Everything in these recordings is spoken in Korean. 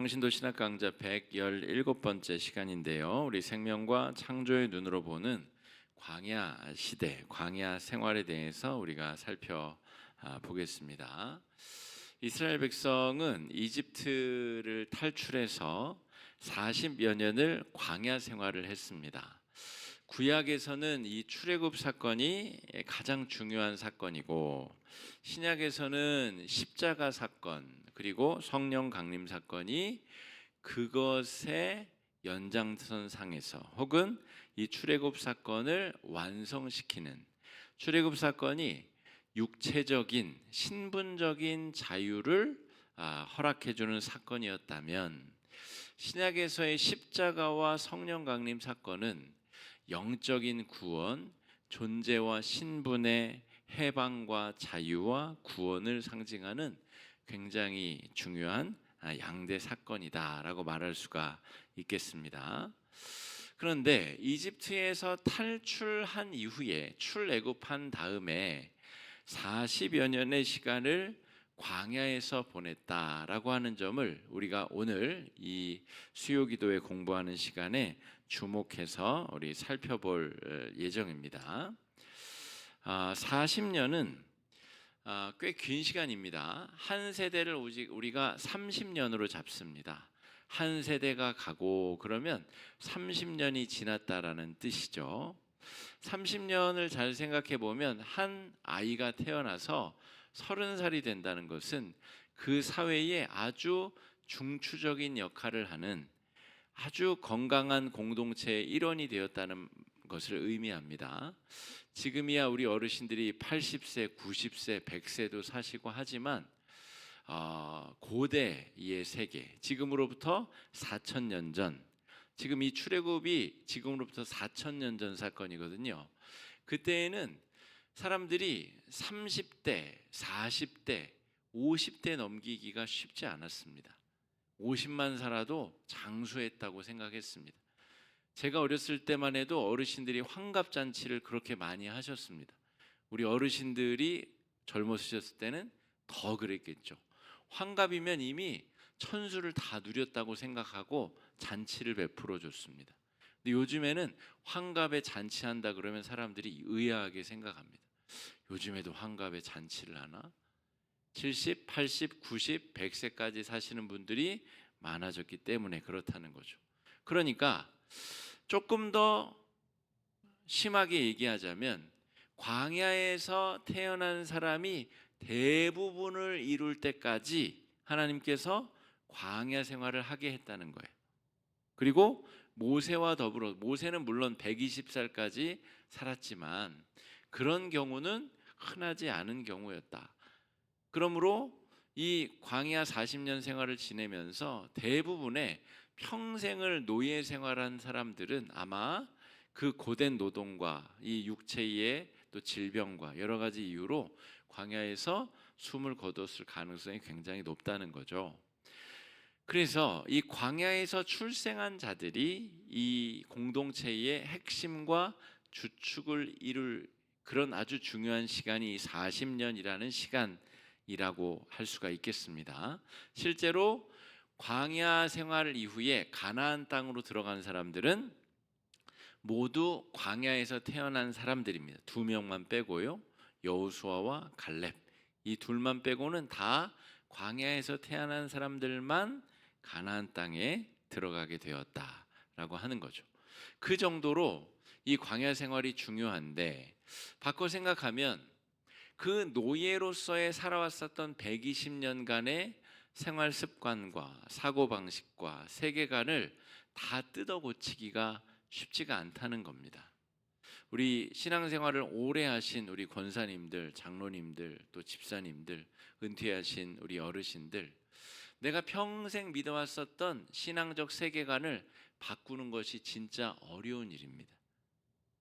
성신도 신학 강좌 117번째 시간인데요. 우리 생명과 창조의 눈으로 보는 광야 시대, 광야 생활에 대해서 우리가 살펴보겠습니다. 이스라엘 백성은 이집트를 탈출해서 40여 년을 광야 생활을 했습니다. 구약에서는 이 출애굽 사건이 가장 중요한 사건이고, 신약에서는 십자가 사건 그리고 성령 강림 사건이 그것의 연장선상에서 혹은 이 출애굽 사건을 완성시키는, 출애굽 사건이 육체적인 신분적인 자유를 허락해주는 사건이었다면, 신약에서의 십자가와 성령 강림 사건은 영적인 구원, 존재와 신분의 해방과 자유와 구원을 상징하는 굉장히 중요한 양대 사건이다라고 말할 수가 있겠습니다. 그런데 이집트에서 탈출한 이후에, 출애굽한 다음에 40여 년의 시간을 광야에서 보냈다라고 하는 점을 우리가 오늘 이 수요기도에 공부하는 시간에 주목해서 우리 살펴볼 예정입니다. 40년은 꽤 긴 시간입니다. 한 세대를 우리가 30년으로 잡습니다. 한 세대가 가고 그러면 30년이 지났다라는 뜻이죠. 30년을 잘 생각해 보면 한 아이가 태어나서 30살이 된다는 것은 그 사회에 아주 중추적인 역할을 하는 아주 건강한 공동체의 일원이 되었다는 것을 의미합니다. 지금이야 우리 어르신들이 80세, 90세, 100세도 사시고 하지만 고대의 세계, 지금으로부터 4,000년 전, 지금 이 출애굽이 지금으로부터 4,000년 전 사건이거든요. 그때에는 사람들이 30대, 40대, 50대 넘기기가 쉽지 않았습니다. 50만 살아도 장수했다고 생각했습니다. 제가 어렸을 때만 해도 어르신들이 환갑잔치를 그렇게 많이 하셨습니다. 우리 어르신들이 젊으셨을 때는 더 그랬겠죠. 환갑이면 이미 천수를 다 누렸다고 생각하고 잔치를 베풀어 줬습니다. 근데 요즘에는 환갑에 잔치한다 그러면 사람들이 의아하게 생각합니다. 요즘에도 환갑에 잔치를 하나? 70, 80, 90, 100세까지 사시는 분들이 많아졌기 때문에 그렇다는 거죠. 그러니까 조금 더 심하게 얘기하자면, 광야에서 태어난 사람이 대부분을 이룰 때까지 하나님께서 광야 생활을 하게 했다는 거예요. 그리고 모세와 더불어, 모세는 물론 120살까지 살았지만 그런 경우는 흔하지 않은 경우였다. 그러므로 이 광야 40년 생활을 지내면서 대부분의 평생을 노예 생활한 사람들은 아마 그 고된 노동과 이 육체의 또 질병과 여러 가지 이유로 광야에서 숨을 거뒀을 가능성이 굉장히 높다는 거죠. 그래서 이 광야에서 출생한 자들이 이 공동체의 핵심과 주축을 이룰 그런 아주 중요한 시간이 40년이라는 시간이라고 할 수가 있겠습니다. 실제로 광야 생활 이후에 가나안 땅으로 들어간 사람들은 모두 광야에서 태어난 사람들입니다. 두 명만 빼고요. 여호수아와 갈렙, 이 둘만 빼고는 다 광야에서 태어난 사람들만 가나안 땅에 들어가게 되었다라고 하는 거죠. 그 정도로 이 광야 생활이 중요한데, 바꿔 생각하면 그 노예로서의 살아왔었던 120년간의 생활 습관과 사고방식과 세계관을 다 뜯어 고치기가 쉽지가 않다는 겁니다. 우리 신앙생활을 오래 하신 우리 권사님들, 장로님들, 또 집사님들, 은퇴하신 우리 어르신들, 내가 평생 믿어왔었던 신앙적 세계관을 바꾸는 것이 진짜 어려운 일입니다.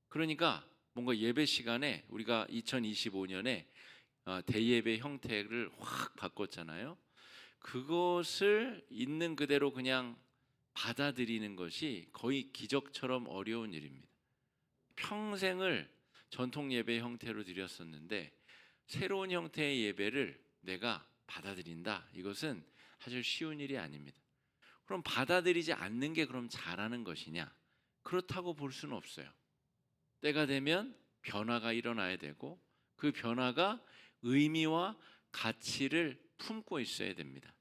그러니까 뭔가 예배 시간에 우리가 2025년에 대예배 형태를 확 바꿨잖아요. 그것을 있는 그대로 그냥 받아들이는 것이 거의 기적처럼 어려운 일입니다. 평생을 전통 예배 형태로 드렸었는데 새로운 형태의 예배를 내가 받아들인다, 이것은 사실 쉬운 일이 아닙니다. 그럼 받아들이지 않는 게 그럼 잘하는 것이냐? 그렇다고 볼 수는 없어요. 때가 되면 변화가 일어나야 되고 그 변화가 의미와 가치를 품고 있어야 됩니다.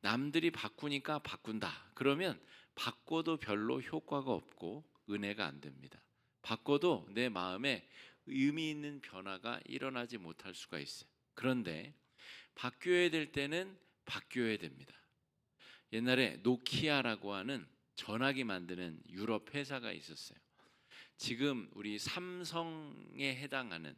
남들이 바꾸니까 바꾼다. 그러면 바꿔도 별로 효과가 없고 은혜가 안 됩니다. 바꿔도 내 마음에 의미 있는 변화가 일어나지 못할 수가 있어요. 그런데 바뀌어야 될 때는 바뀌어야 됩니다. 옛날에 노키아라고 하는 전화기 만드는 유럽 회사가 있었어요. 지금 우리 삼성에 해당하는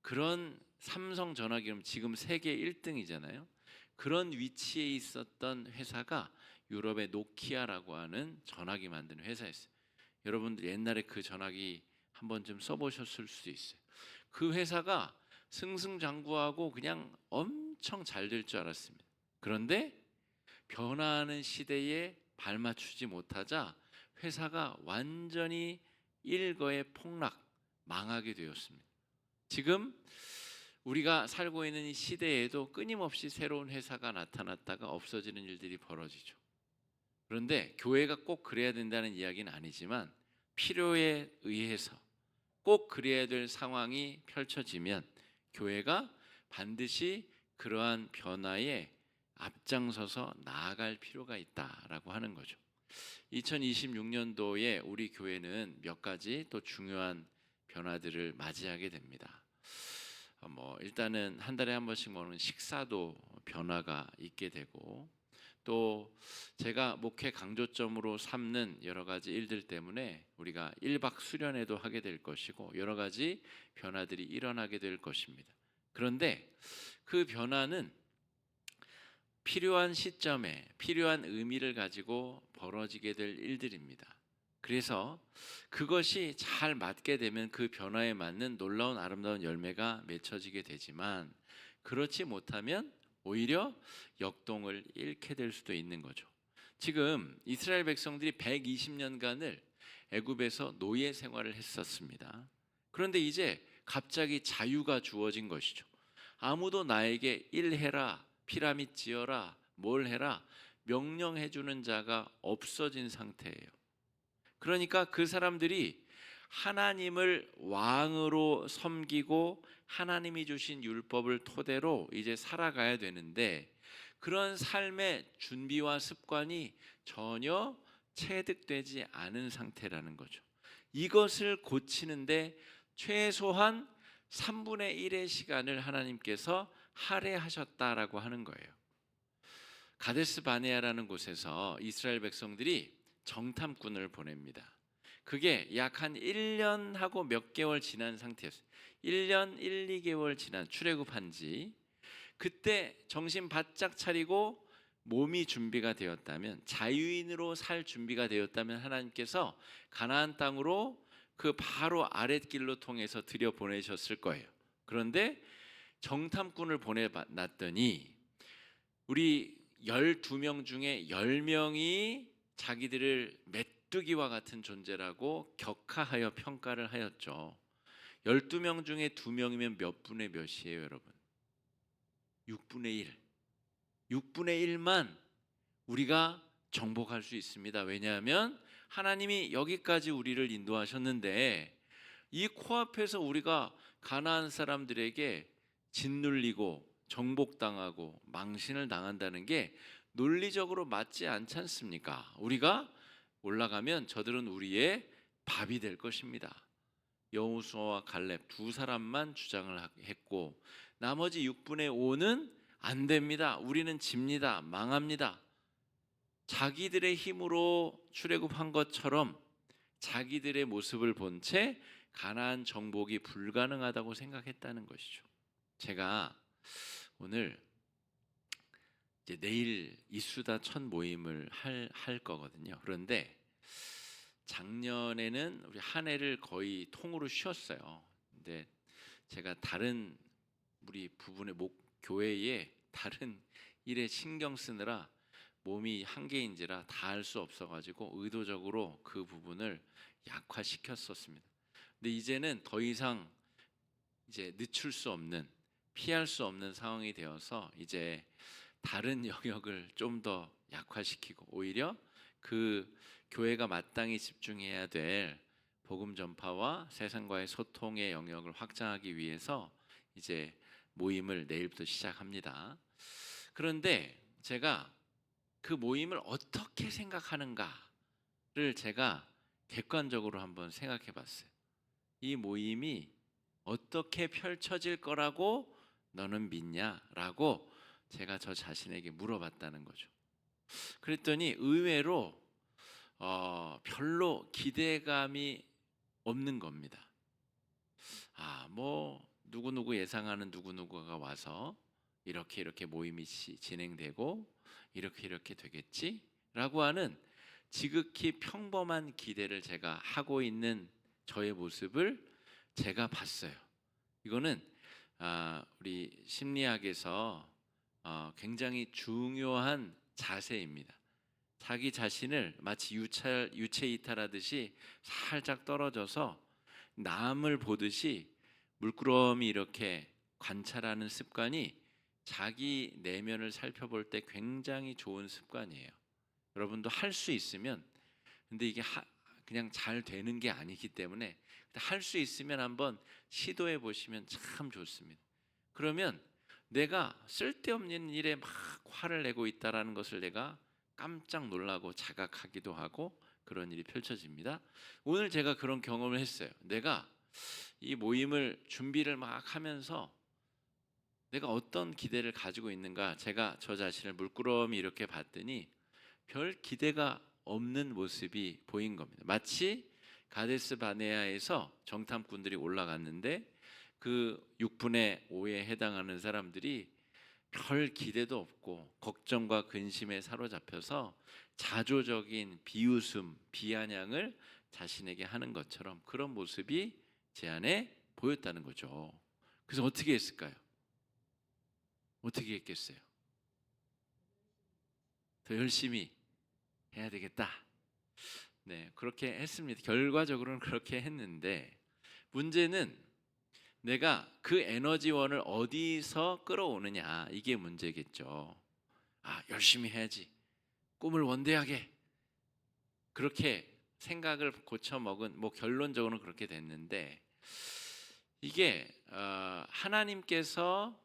그런 삼성 전화기는 지금 세계 1등이잖아요. 그런 위치에 있었던 회사가 유럽의 노키아라고 하는 전화기 만드는 회사였어요. 여러분들 옛날에 그 전화기 한 번쯤 써보셨을 수도 있어요. 그 회사가 승승장구하고 그냥 엄청 잘 될 줄 알았습니다. 그런데 변화하는 시대에 발맞추지 못하자 회사가 완전히 일거에 폭락, 망하게 되었습니다. 지금 우리가 살고 있는 이 시대에도 끊임없이 새로운 회사가 나타났다가 없어지는 일들이 벌어지죠. 그런데 교회가 꼭 그래야 된다는 이야기는 아니지만 필요에 의해서 꼭 그래야 될 상황이 펼쳐지면 교회가 반드시 그러한 변화에 앞장서서 나아갈 필요가 있다라고 하는 거죠. 2026년도에 우리 교회는 몇 가지 또 중요한 변화들을 맞이하게 됩니다. 일단은 한 달에 한 번씩 먹는 식사도 변화가 있게 되고 또 제가 목회 강조점으로 삼는 여러 가지 일들 때문에 우리가 1박 수련회도 하게 될 것이고 여러 가지 변화들이 일어나게 될 것입니다. 그런데 그 변화는 필요한 시점에 필요한 의미를 가지고 벌어지게 될 일들입니다. 그래서 그것이 잘 맞게 되면 그 변화에 맞는 놀라운 아름다운 열매가 맺혀지게 되지만 그렇지 못하면 오히려 역동을 잃게 될 수도 있는 거죠. 지금 이스라엘 백성들이 120년간을 애굽에서 노예 생활을 했었습니다. 그런데 이제 갑자기 자유가 주어진 것이죠. 아무도 나에게 일해라, 피라밋 지어라, 뭘 해라 명령해 주는 자가 없어진 상태예요. 그러니까 그 사람들이 하나님을 왕으로 섬기고 하나님이 주신 율법을 토대로 이제 살아가야 되는데 그런 삶의 준비와 습관이 전혀 체득되지 않은 상태라는 거죠. 이것을 고치는데 최소한 3분의 1의 시간을 하나님께서 할애하셨다라고 하는 거예요. 가데스 바네아라는 곳에서 이스라엘 백성들이 정탐꾼을 보냅니다. 그게 약 한 1년하고 몇 개월 지난 상태였어요. 1년 1, 2개월 지난 출애굽한 지 그때 정신 바짝 차리고 몸이 준비가 되었다면 자유인으로 살 준비가 되었다면 하나님께서 가나안 땅으로 그 바로 아랫길로 통해서 들여보내셨을 거예요. 그런데 정탐꾼을 보내놨더니 우리 12명 중에 10명이 자기들을 메뚜기와 같은 존재라고 격하하여 평가를 하였죠. 12명 중에 2명이면 몇 분의 몇이에요, 여러분? 6분의 1. 6분의 1만 우리가 정복할 수 있습니다. 왜냐하면 하나님이 여기까지 우리를 인도하셨는데 이 코앞에서 우리가 가나안 사람들에게 짓눌리고 정복당하고 망신을 당한다는 게 논리적으로 맞지 않지 않습니까? 우리가 올라가면 저들은 우리의 밥이 될 것입니다. 여호수아와 갈렙 두 사람만 주장을 했고 나머지 6분의 5는 안 됩니다. 우리는 집니다. 망합니다. 자기들의 힘으로 출애굽한 것처럼 자기들의 모습을 본 채 가나안 정복이 불가능하다고 생각했다는 것이죠. 제가 오늘 이제 내일 이수다 첫 모임을 할 거거든요. 그런데 작년에는 우리 한 해를 거의 통으로 쉬었어요. 근데 제가 다른 우리 부분의 교회에 다른 일에 신경 쓰느라 몸이 한계인지라 다 할 수 없어가지고 의도적으로 그 부분을 약화시켰었습니다. 근데 이제는 더 이상 이제 늦출 수 없는 피할 수 없는 상황이 되어서 이제 다른 영역을 좀 더 약화시키고 오히려 그 교회가 마땅히 집중해야 될 복음 전파와 세상과의 소통의 영역을 확장하기 위해서 이제 모임을 내일부터 시작합니다. 그런데 제가 그 모임을 어떻게 생각하는가를 제가 객관적으로 한번 생각해 봤어요. 이 모임이 어떻게 펼쳐질 거라고 너는 믿냐라고 제가 저 자신에게 물어봤다는 거죠. 그랬더니 의외로 별로 기대감이 없는 겁니다. 뭐 누구누구 예상하는 누구누구가 와서 이렇게 모임이 진행되고 이렇게 되겠지라고 하는 지극히 평범한 기대를 제가 하고 있는 저의 모습을 제가 봤어요. 이거는 우리 심리학에서 굉장히 중요한 자세입니다. 자기 자신을 마치 유체 이탈하듯이 살짝 떨어져서 남을 보듯이 물끄러미 이렇게 관찰하는 습관이 자기 내면을 살펴볼 때 굉장히 좋은 습관이에요. 여러분도 할 수 있으면, 근데 이게 그냥 잘 되는 게 아니기 때문에 할 수 있으면 한번 시도해 보시면 참 좋습니다. 그러면 내가 쓸데없는 일에 막 화를 내고 있다라는 것을 내가 깜짝 놀라고 자각하기도 하고 그런 일이 펼쳐집니다. 오늘 제가 그런 경험을 했어요. 내가 이 모임을 준비를 막 하면서 내가 어떤 기대를 가지고 있는가, 제가 저 자신을 물끄러미 이렇게 봤더니 별 기대가 없는 모습이 보인 겁니다. 마치 가데스 바네아에서 정탐꾼들이 올라갔는데 그 6분의 5에 해당하는 사람들이 별 기대도 없고 걱정과 근심에 사로잡혀서 자조적인 비웃음, 비아냥을 자신에게 하는 것처럼 그런 모습이 제 안에 보였다는 거죠. 그래서 어떻게 했을까요? 어떻게 했겠어요? 더 열심히 해야 되겠다. 네, 그렇게 했습니다. 결과적으로는 그렇게 했는데 문제는 내가 그 에너지원을 어디서 끌어오느냐, 이게 문제겠죠. 열심히 해야지. 꿈을 원대하게. 그렇게 생각을 고쳐 먹은, 결론적으로는 그렇게 됐는데 이게 하나님께서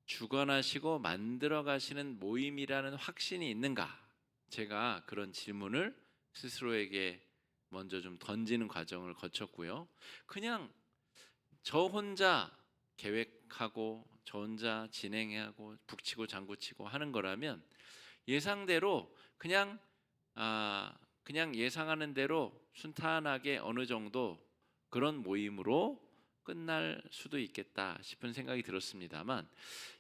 주관하시고 만들어 가시는 모임이라는 확신이 있는가? 제가 그런 질문을 스스로에게 먼저 좀 던지는 과정을 거쳤고요. 그냥 저 혼자 계획하고 저 혼자 진행하고 북치고 장구치고 하는 거라면 예상대로 그냥 예상하는 대로 순탄하게 어느 정도 그런 모임으로 끝날 수도 있겠다 싶은 생각이 들었습니다만,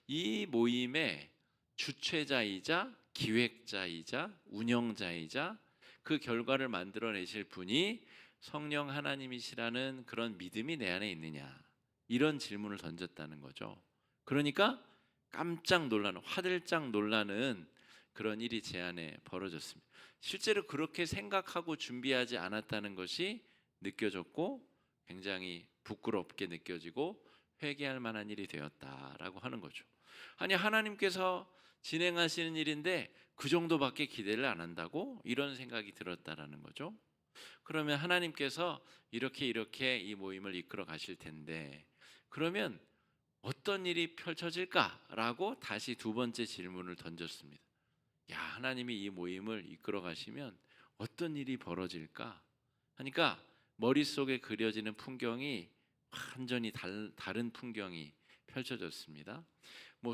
이 모임의 주최자이자 기획자이자 운영자이자 그 결과를 만들어내실 분이 성령 하나님이시라는 그런 믿음이 내 안에 있느냐, 이런 질문을 던졌다는 거죠. 그러니까 깜짝 놀라는, 화들짝 놀라는 그런 일이 제 안에 벌어졌습니다. 실제로 그렇게 생각하고 준비하지 않았다는 것이 느껴졌고 굉장히 부끄럽게 느껴지고 회개할 만한 일이 되었다라고 하는 거죠. 아니, 하나님께서 진행하시는 일인데 그 정도밖에 기대를 안 한다고? 이런 생각이 들었다라는 거죠. 그러면 하나님께서 이렇게 이 모임을 이끌어 가실 텐데 그러면 어떤 일이 펼쳐질까라고 다시 두 번째 질문을 던졌습니다. 하나님이 이 모임을 이끌어 가시면 어떤 일이 벌어질까 하니까 머릿속에 그려지는 풍경이 완전히 다른 풍경이 펼쳐졌습니다.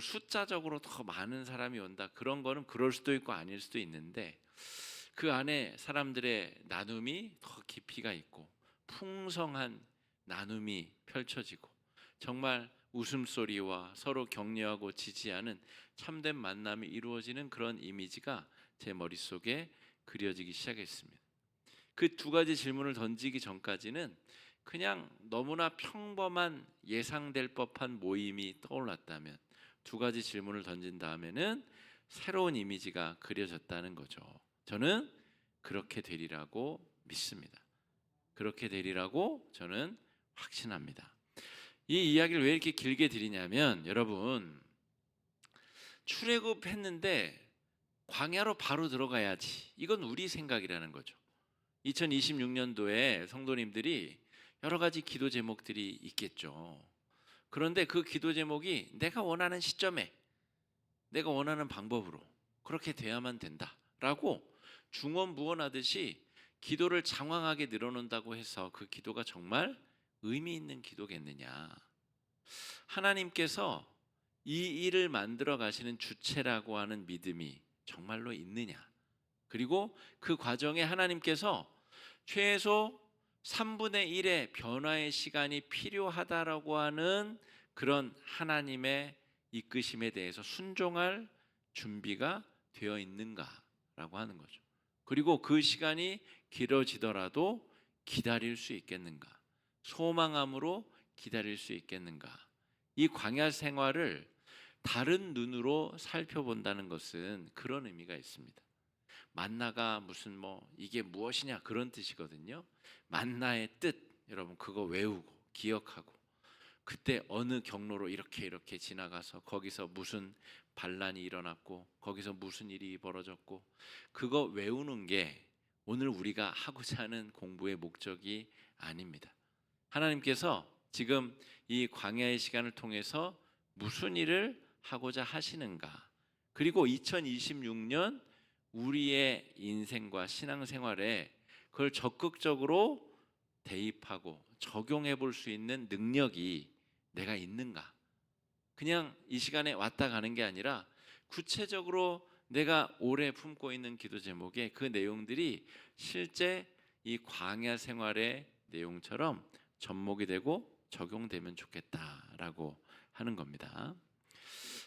숫자적으로 더 많은 사람이 온다, 그런 거는 그럴 수도 있고 아닐 수도 있는데 그 안에 사람들의 나눔이 더 깊이가 있고 풍성한 나눔이 펼쳐지고 정말 웃음소리와 서로 격려하고 지지하는 참된 만남이 이루어지는 그런 이미지가 제 머릿속에 그려지기 시작했습니다. 그 두 가지 질문을 던지기 전까지는 그냥 너무나 평범한 예상될 법한 모임이 떠올랐다면, 두 가지 질문을 던진 다음에는 새로운 이미지가 그려졌다는 거죠. 저는 그렇게 되리라고 믿습니다. 그렇게 되리라고 저는 확신합니다. 이 이야기를 왜 이렇게 길게 드리냐면, 여러분, 출애굽했는데 광야로 바로 들어가야지. 이건 우리 생각이라는 거죠. 2026년도에 성도님들이 여러 가지 기도 제목들이 있겠죠. 그런데 그 기도 제목이 내가 원하는 시점에 내가 원하는 방법으로 그렇게 돼야만 된다라고 중원부원하듯이 기도를 장황하게 늘어놓는다고 해서 그 기도가 정말 의미 있는 기도겠느냐. 하나님께서 이 일을 만들어 가시는 주체라고 하는 믿음이 정말로 있느냐. 그리고 그 과정에 하나님께서 최소 3분의 1의 변화의 시간이 필요하다라고 하는 그런 하나님의 이끄심에 대해서 순종할 준비가 되어 있는가라고 하는 거죠. 그리고 그 시간이 길어지더라도 기다릴 수 있겠는가? 소망함으로 기다릴 수 있겠는가? 이 광야 생활을 다른 눈으로 살펴본다는 것은 그런 의미가 있습니다. 만나가 무슨 이게 무엇이냐 그런 뜻이거든요. 만나의 뜻 여러분 그거 외우고 기억하고 그때 어느 경로로 이렇게 지나가서 거기서 무슨 반란이 일어났고 거기서 무슨 일이 벌어졌고 그거 외우는 게 오늘 우리가 하고자 하는 공부의 목적이 아닙니다. 하나님께서 지금 이 광야의 시간을 통해서 무슨 일을 하고자 하시는가, 그리고 2026년 우리의 인생과 신앙생활에 그걸 적극적으로 대입하고 적용해 볼 수 있는 능력이 내가 있는가. 그냥 이 시간에 왔다 가는 게 아니라 구체적으로 내가 오래 품고 있는 기도 제목에 그 내용들이 실제 이 광야 생활의 내용처럼 접목이 되고 적용되면 좋겠다라고 하는 겁니다.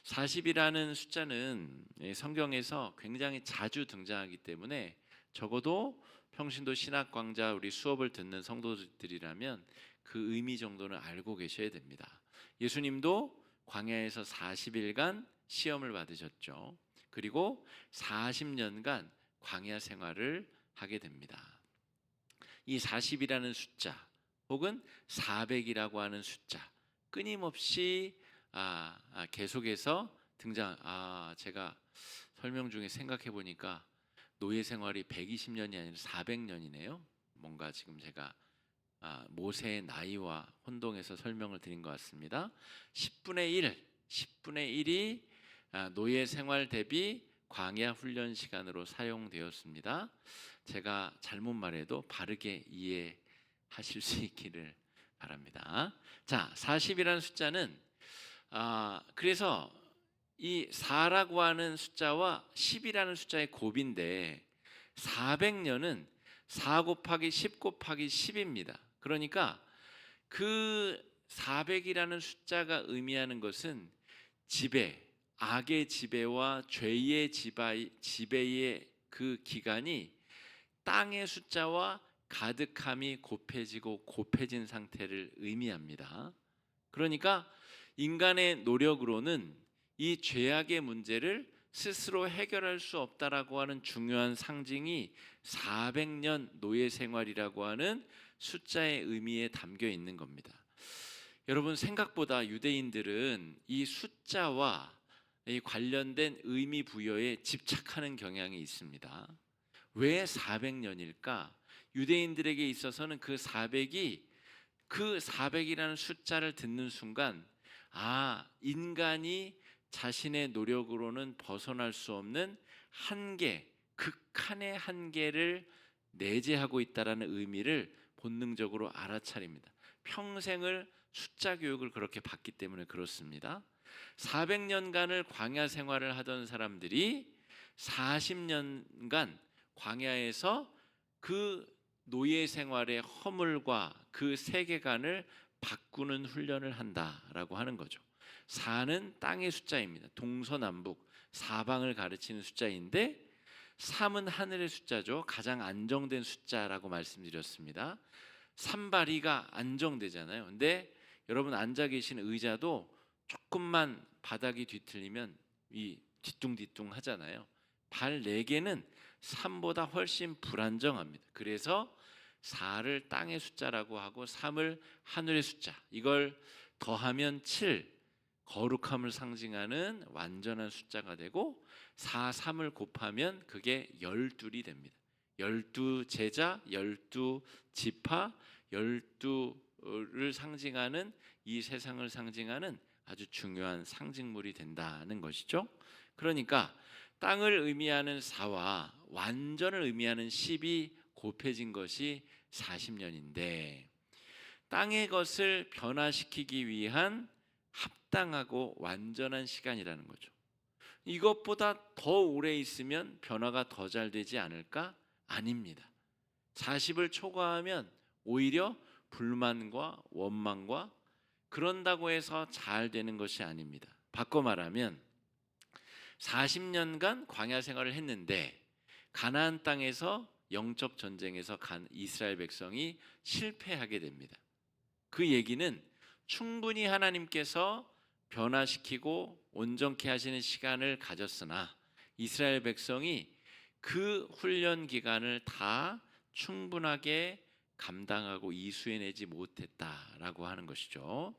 40이라는 숫자는 성경에서 굉장히 자주 등장하기 때문에 적어도 평신도 신학광자 우리 수업을 듣는 성도들이라면 그 의미 정도는 알고 계셔야 됩니다. 예수님도 광야에서 40일간 시험을 받으셨죠. 그리고 40년간 광야 생활을 하게 됩니다. 이 40이라는 숫자 혹은 400이라고 하는 숫자 끊임없이 계속해서 등장. 제가 설명 중에 생각해 보니까 노예 생활이 120년이 아니라 400년이네요. 뭔가 지금 제가 모세의 나이와 혼동해서 설명을 드린 것 같습니다. 10분의 1이 노예 생활 대비 광야 훈련 시간으로 사용되었습니다. 제가 잘못 말해도 바르게 이해하실 수 있기를 바랍니다. 자, 40이라는 숫자는 그래서 이 4라고 하는 숫자와 10이라는 숫자의 곱인데 400년은 4 곱하기 10 곱하기 10입니다. 그러니까 그 400이라는 숫자가 의미하는 것은 지배, 악의 지배와 죄의 지배의 그 기간이 땅의 숫자와 가득함이 곱해지고 곱해진 상태를 의미합니다. 그러니까 인간의 노력으로는 이 죄악의 문제를 스스로 해결할 수 없다라고 하는 중요한 상징이 400년 노예 생활이라고 하는 숫자의 의미에 담겨 있는 겁니다. 여러분 생각보다 유대인들은 이 숫자와 이 관련된 의미 부여에 집착하는 경향이 있습니다. 왜 400년일까? 유대인들에게 있어서는 그 400이라는 숫자를 듣는 순간 인간이 자신의 노력으로는 벗어날 수 없는 한계, 극한의 한계를 내재하고 있다라는 의미를 본능적으로 알아차립니다. 평생을 숫자 교육을 그렇게 받기 때문에 그렇습니다. 400년간을 광야 생활을 하던 사람들이 40년간 광야에서 그 노예 생활의 허물과 그 세계관을 바꾸는 훈련을 한다라고 하는 거죠. 4는 땅의 숫자입니다. 동서남북 사방을 가르치는 숫자인데 3은 하늘의 숫자죠. 가장 안정된 숫자라고 말씀드렸습니다. 산발이가 안정되잖아요. 근데 여러분 앉아 계신 의자도 조금만 바닥이 뒤틀리면 이 뒤뚱뒤뚱 하잖아요. 발 4개는 3보다 훨씬 불안정합니다. 그래서 4를 땅의 숫자라고 하고 3을 하늘의 숫자, 이걸 더하면 7, 거룩함을 상징하는 완전한 숫자가 되고 4, 3을 곱하면 그게 12이 됩니다. 12 제자, 12 지파, 12를 상징하는 이 세상을 상징하는 아주 중요한 상징물이 된다는 것이죠. 그러니까 땅을 의미하는 4와 완전을 의미하는 10이 곱해진 것이 40년인데 땅의 것을 변화시키기 위한 합당하고 완전한 시간이라는 거죠. 이것보다 더 오래 있으면 변화가 더 잘 되지 않을까? 아닙니다. 40을 초과하면 오히려 불만과 원망과 그런다고 해서 잘 되는 것이 아닙니다. 바꿔 말하면 40년간 광야 생활을 했는데 가나안 땅에서 영적 전쟁에서 이스라엘 백성이 실패하게 됩니다. 그 얘기는 충분히 하나님께서 변화시키고 온전케 하시는 시간을 가졌으나 이스라엘 백성이 그 훈련 기간을 다 충분하게 감당하고 이수해내지 못했다라고 하는 것이죠.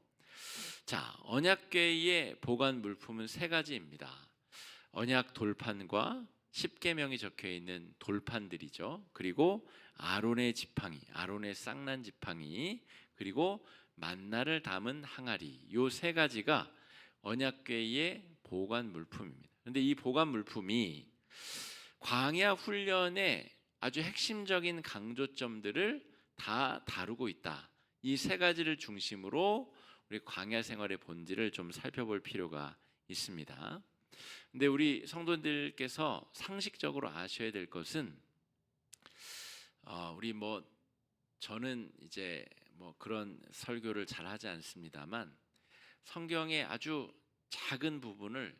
자, 언약궤의 보관 물품은 세 가지입니다. 언약 돌판과 십계명이 적혀 있는 돌판들이죠. 그리고 아론의 지팡이, 아론의 쌍난 지팡이, 그리고 만나를 담은 항아리. 요 세 가지가 언약궤의 보관 물품입니다. 그런데 이 보관 물품이 광야 훈련의 아주 핵심적인 강조점들을 다 다루고 있다. 이 세 가지를 중심으로 우리 광야 생활의 본질을 좀 살펴볼 필요가 있습니다. 근데 우리 성도들께서 상식적으로 아셔야 될 것은 우리 저는 이제 그런 설교를 잘 하지 않습니다만 성경의 아주 작은 부분을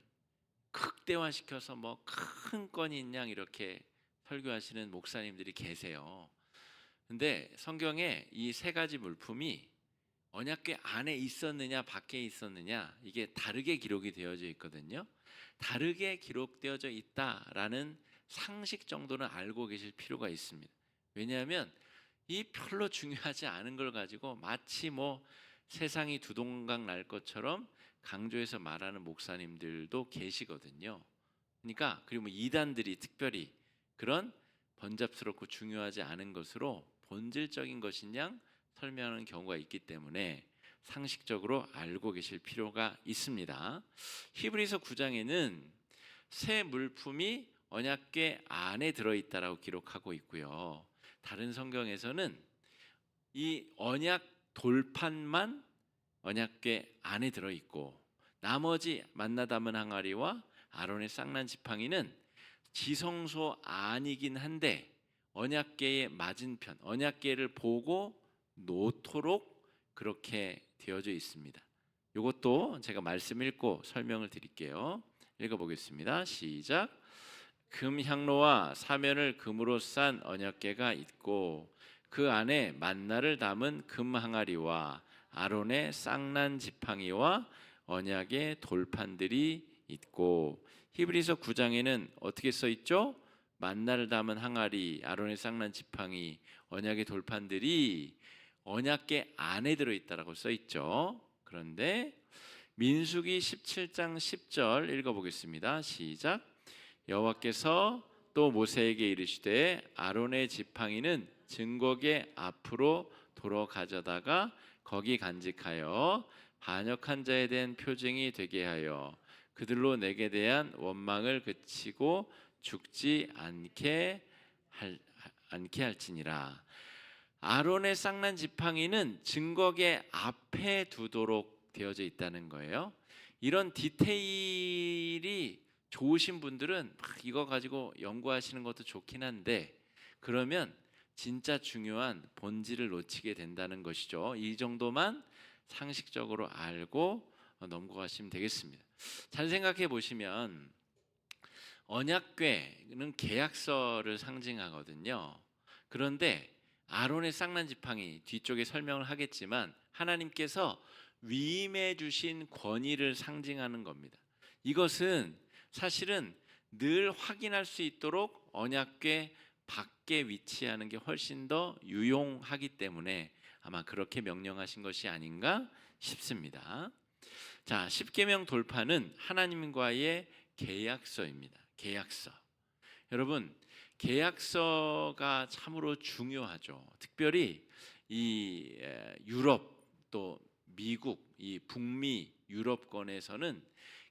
극대화시켜서 큰 건인 양 이렇게 설교하시는 목사님들이 계세요. 근데 성경에 이 세 가지 물품이 언약궤 안에 있었느냐 밖에 있었느냐 이게 다르게 기록이 되어져 있거든요. 다르게 기록되어져 있다라는 상식 정도는 알고 계실 필요가 있습니다. 왜냐하면 이 별로 중요하지 않은 걸 가지고 마치 세상이 두동강 날 것처럼 강조해서 말하는 목사님들도 계시거든요. 그러니까 그리고 이단들이 특별히 그런 번잡스럽고 중요하지 않은 것으로 본질적인 것인 양 설명하는 경우가 있기 때문에 상식적으로 알고 계실 필요가 있습니다. 히브리서 9장에는 새 물품이 언약궤 안에 들어있다라고 기록하고 있고요. 다른 성경에서는 이 언약 돌판만 언약궤 안에 들어있고 나머지 만나 담은 항아리와 아론의 쌍난 지팡이는 지성소 안이긴 한데 언약궤의 맞은편, 언약궤를 보고 놓도록 그렇게 되어져 있습니다. 이것도 제가 말씀 읽고 설명을 드릴게요. 읽어보겠습니다. 시작. 금 향로와 사면을 금으로 싼 언약궤가 있고 그 안에 만나를 담은 금 항아리와 아론의 쌍난 지팡이와 언약의 돌판들이 있고 히브리서 9장에는 어떻게 써 있죠? 만나를 담은 항아리, 아론의 쌍난 지팡이, 언약의 돌판들이 언약궤 안에 들어있다라고 써 있죠. 그런데 민수기 17장 10절 읽어보겠습니다. 시작. 여호와께서 또 모세에게 이르시되 아론의 지팡이는 증거궤 앞으로 도로 가져다가 거기 간직하여 반역한 자에 대한 표징이 되게 하여 그들로 내게 대한 원망을 그치고 죽지 않게 할지니라. 아론의 쌍난 지팡이는 증거궤 앞에 두도록 되어져 있다는 거예요. 이런 디테일이 좋으신 분들은 이거 가지고 연구하시는 것도 좋긴 한데 그러면 진짜 중요한 본질을 놓치게 된다는 것이죠. 이 정도만 상식적으로 알고 넘어가시면 되겠습니다. 잘 생각해 보시면 언약궤는 계약서를 상징하거든요. 그런데 아론의 쌍난 지팡이 뒤쪽에 설명을 하겠지만 하나님께서 위임해 주신 권위를 상징하는 겁니다. 이것은 사실은 늘 확인할 수 있도록 언약궤 밖에 위치하는 게 훨씬 더 유용하기 때문에 아마 그렇게 명령하신 것이 아닌가 싶습니다. 자, 십계명 돌파는 하나님과의 계약서입니다. 계약서. 여러분, 계약서가 참으로 중요하죠. 특별히 이 유럽 또 미국 이 북미 유럽권에서는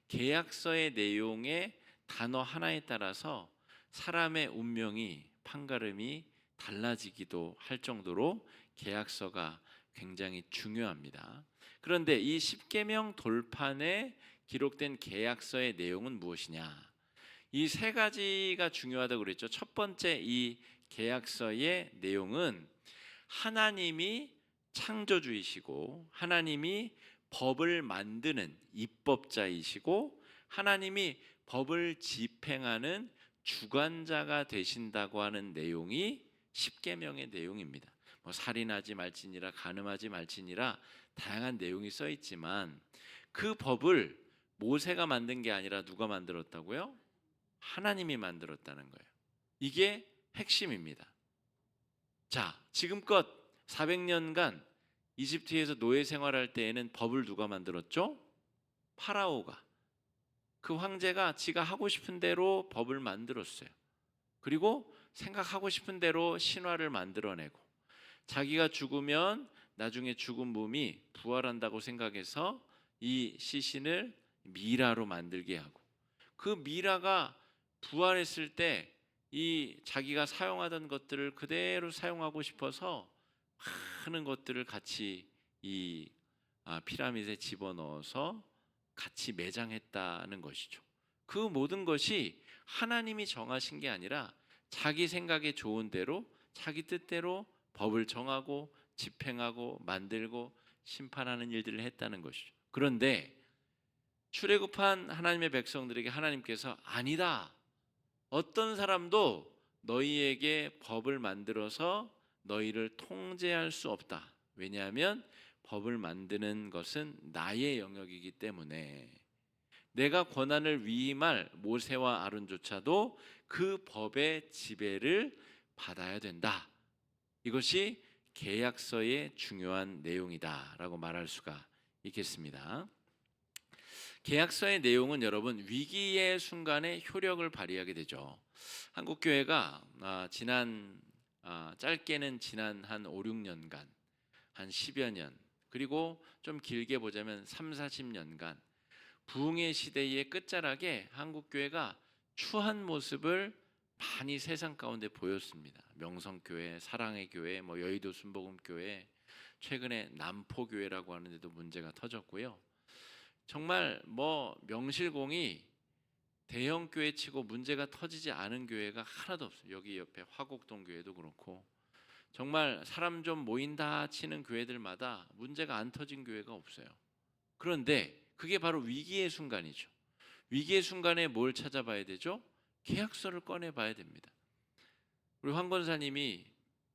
계약서의 내용의 단어 하나에 따라서 사람의 운명이 판가름이 달라지기도 할 정도로 계약서가 굉장히 중요합니다. 그런데 이 십계명 돌판에 기록된 계약서의 내용은 무엇이냐? 이 세 가지가 중요하다고 그랬죠. 첫 번째, 이 계약서의 내용은 하나님이 창조주이시고 하나님이 법을 만드는 입법자이시고 하나님이 법을 집행하는 주관자가 되신다고 하는 내용이 십계명의 내용입니다. 뭐 살인하지 말지니라, 간음하지 말지니라 다양한 내용이 써 있지만 그 법을 모세가 만든 게 아니라 누가 만들었다고요? 하나님이 만들었다는 거예요. 이게 핵심입니다. 자, 지금껏 400년간 이집트에서 노예 생활할 때에는 법을 누가 만들었죠? 파라오가. 그 황제가 지가 하고 싶은 대로 법을 만들었어요. 그리고 생각하고 싶은 대로 신화를 만들어내고 자기가 죽으면 나중에 죽은 몸이 부활한다고 생각해서 이 시신을 미라로 만들게 하고 그 미라가 부활했을 때 이 자기가 사용하던 것들을 그대로 사용하고 싶어서 많은 것들을 같이 이 피라미드에 집어넣어서 같이 매장했다는 것이죠. 그 모든 것이 하나님이 정하신 게 아니라 자기 생각에 좋은 대로 자기 뜻대로 법을 정하고 집행하고 만들고 심판하는 일들을 했다는 것이죠. 그런데 출애굽한 하나님의 백성들에게 하나님께서 아니다. 어떤 사람도 너희에게 법을 만들어서 너희를 통제할 수 없다. 왜냐하면 법을 만드는 것은 나의 영역이기 때문에 내가 권한을 위임할 모세와 아론조차도 그 법의 지배를 받아야 된다. 이것이 계약서의 중요한 내용이다라고 말할 수가 있겠습니다. 계약서의 내용은 여러분 위기의 순간에 효력을 발휘하게 되죠. 한국교회가 짧게는 지난 한 5, 6년간 한 10여 년 그리고 좀 길게 보자면 3, 40년간 부흥의 시대의 끝자락에 한국교회가 추한 모습을 많이 세상 가운데 보였습니다. 명성교회, 사랑의 교회, 여의도 순복음교회, 최근에 남포교회라고 하는데도 문제가 터졌고요. 정말 명실공히 대형 교회 치고 문제가 터지지 않은 교회가 하나도 없어요. 여기 옆에 화곡동 교회도 그렇고 정말 사람 좀 모인다 치는 교회들마다 문제가 안 터진 교회가 없어요. 그런데 그게 바로 위기의 순간이죠. 위기의 순간에 뭘 찾아봐야 되죠? 계약서를 꺼내봐야 됩니다. 우리 황 권사님이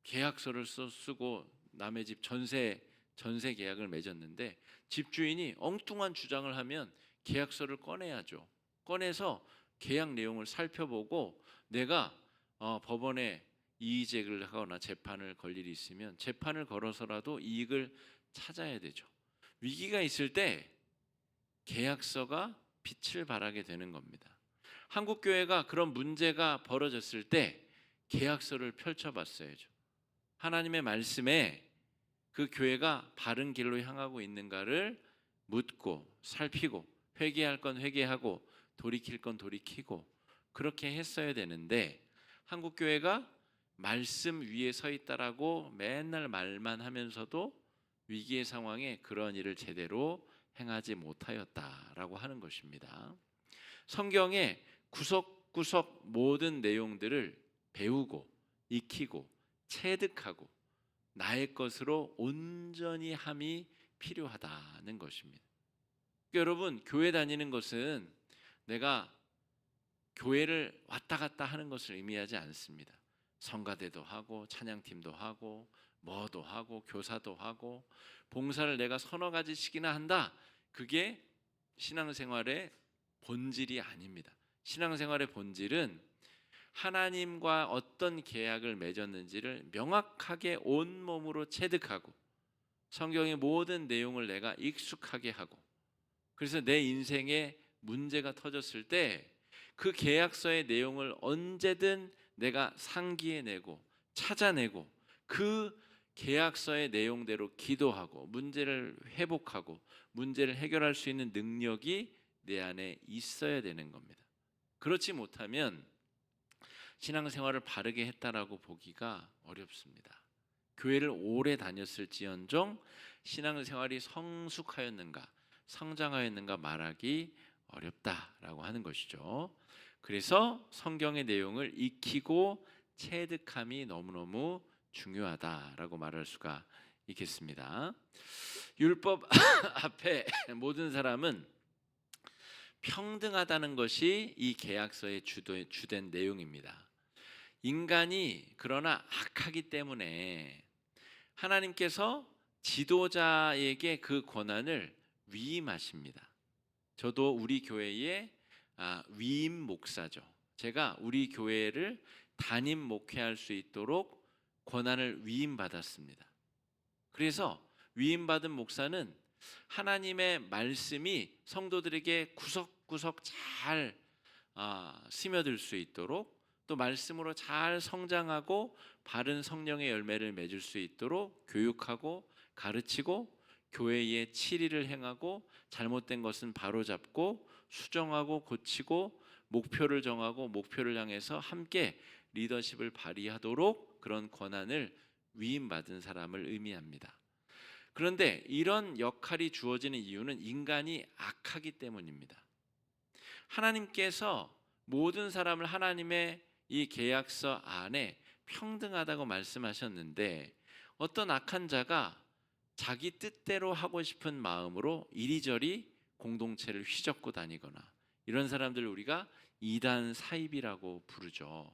계약서를 쓰고 남의 집 전세 계약을 맺었는데 집주인이 엉뚱한 주장을 하면 계약서를 꺼내야죠. 꺼내서 계약 내용을 살펴보고 내가 법원에 이의제기를 하거나 재판을 걸 일이 있으면 재판을 걸어서라도 이익을 찾아야 되죠. 위기가 있을 때 계약서가 빛을 발하게 되는 겁니다. 한국교회가 그런 문제가 벌어졌을 때 계약서를 펼쳐봤어야죠. 하나님의 말씀에 그 교회가 바른 길로 향하고 있는가를 묻고 살피고 회개할 건 회개하고 돌이킬 건 돌이키고 그렇게 했어야 되는데 한국교회가 말씀 위에 서 있다라고 맨날 말만 하면서도 위기의 상황에 그런 일을 제대로 행하지 못하였다라고 하는 것입니다. 성경의 구석구석 모든 내용들을 배우고 익히고 체득하고 나의 것으로 온전히 함이 필요하다는 것입니다. 여러분, 교회 다니는 것은 내가 교회를 왔다 갔다 하는 것을 의미하지 않습니다. 성가대도 하고 찬양팀도 하고 뭐도 하고 교사도 하고 봉사를 내가 서너 가지씩이나 한다. 그게 신앙생활의 본질이 아닙니다. 신앙생활의 본질은 하나님과 어떤 계약을 맺었는지를 명확하게 온몸으로 체득하고 성경의 모든 내용을 내가 익숙하게 하고 그래서 내 인생에 문제가 터졌을 때 그 계약서의 내용을 언제든 내가 상기해내고 찾아내고 그 계약서의 내용대로 기도하고 문제를 회복하고 문제를 해결할 수 있는 능력이 내 안에 있어야 되는 겁니다. 그렇지 못하면 신앙생활을 바르게 했다라고 보기가 어렵습니다. 교회를 오래 다녔을지언정 신앙생활이 성숙하였는가 성장하였는가 말하기 어렵다라고 하는 것이죠. 그래서 성경의 내용을 익히고 체득함이 너무너무 중요하다라고 말할 수가 있겠습니다. 율법 앞에 모든 사람은 평등하다는 것이 이 계약서의 주된 내용입니다. 인간이 그러나 악하기 때문에 하나님께서 지도자에게 그 권한을 위임하십니다. 저도 우리 교회의 위임 목사죠. 제가 우리 교회를 담임 목회할 수 있도록 권한을 위임받았습니다. 그래서 위임받은 목사는 하나님의 말씀이 성도들에게 구석구석 잘 스며들 수 있도록 또 말씀으로 잘 성장하고 바른 성령의 열매를 맺을 수 있도록 교육하고 가르치고 교회의 치리를 행하고 잘못된 것은 바로잡고 수정하고 고치고 목표를 정하고 목표를 향해서 함께 리더십을 발휘하도록 그런 권한을 위임받은 사람을 의미합니다. 그런데 이런 역할이 주어지는 이유는 인간이 악하기 때문입니다. 하나님께서 모든 사람을 하나님의 이 계약서 안에 평등하다고 말씀하셨는데 어떤 악한 자가 자기 뜻대로 하고 싶은 마음으로 이리저리 공동체를 휘젓고 다니거나 이런 사람들을 우리가 이단 사입이라고 부르죠.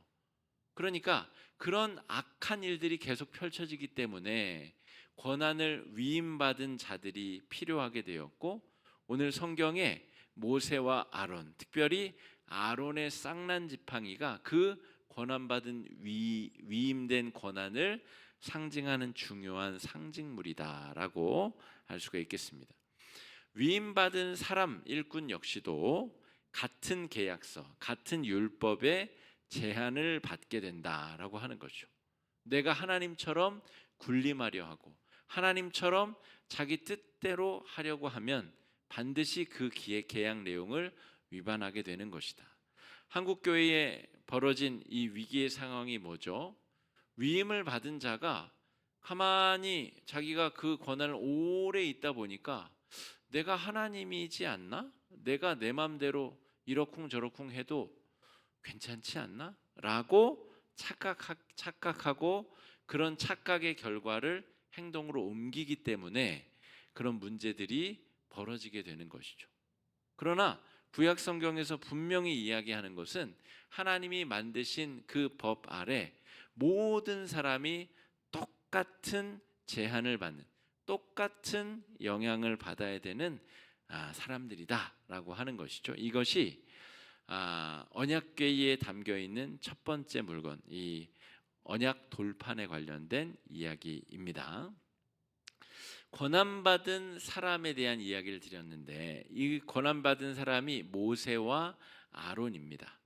그러니까 그런 악한 일들이 계속 펼쳐지기 때문에 권한을 위임받은 자들이 필요하게 되었고 오늘 성경에 모세와 아론, 특별히 아론의 쌍난 지팡이가 그 권한받은 위임된 권한을 상징하는 중요한 상징물이다라고 할 수가 있겠습니다. 위임받은 사람 일꾼 역시도 같은 계약서, 같은 율법의 제한을 받게 된다라고 하는 거죠. 내가 하나님처럼 군림하려 하고 하나님처럼 자기 뜻대로 하려고 하면 반드시 그 계약 내용을 위반하게 되는 것이다. 한국 교회에 벌어진 이 위기의 상황이 뭐죠? 위임을 받은 자가 가만히 자기가 그 권한을 오래 있다 보니까 내가 하나님이지 않나? 내가 내 맘대로 이러쿵저러쿵 해도 괜찮지 않나? 라고 착각하고 그런 착각의 결과를 행동으로 옮기기 때문에 그런 문제들이 벌어지게 되는 것이죠. 그러나 구약 성경에서 분명히 이야기하는 것은 하나님이 만드신 그 법 아래 모든 사람이 똑같은 제한을 받는 똑같은 영향을 받아야 되는 사람들이다라고 하는 것이죠. 이것이 언약궤에 담겨 있는 첫 번째 물건, 이 언약 돌판에 관련된 이야기입니다. 권한받은 사람에 대한 이야기를 드렸는데 이 권한받은 사람이 모세와 아론입니다.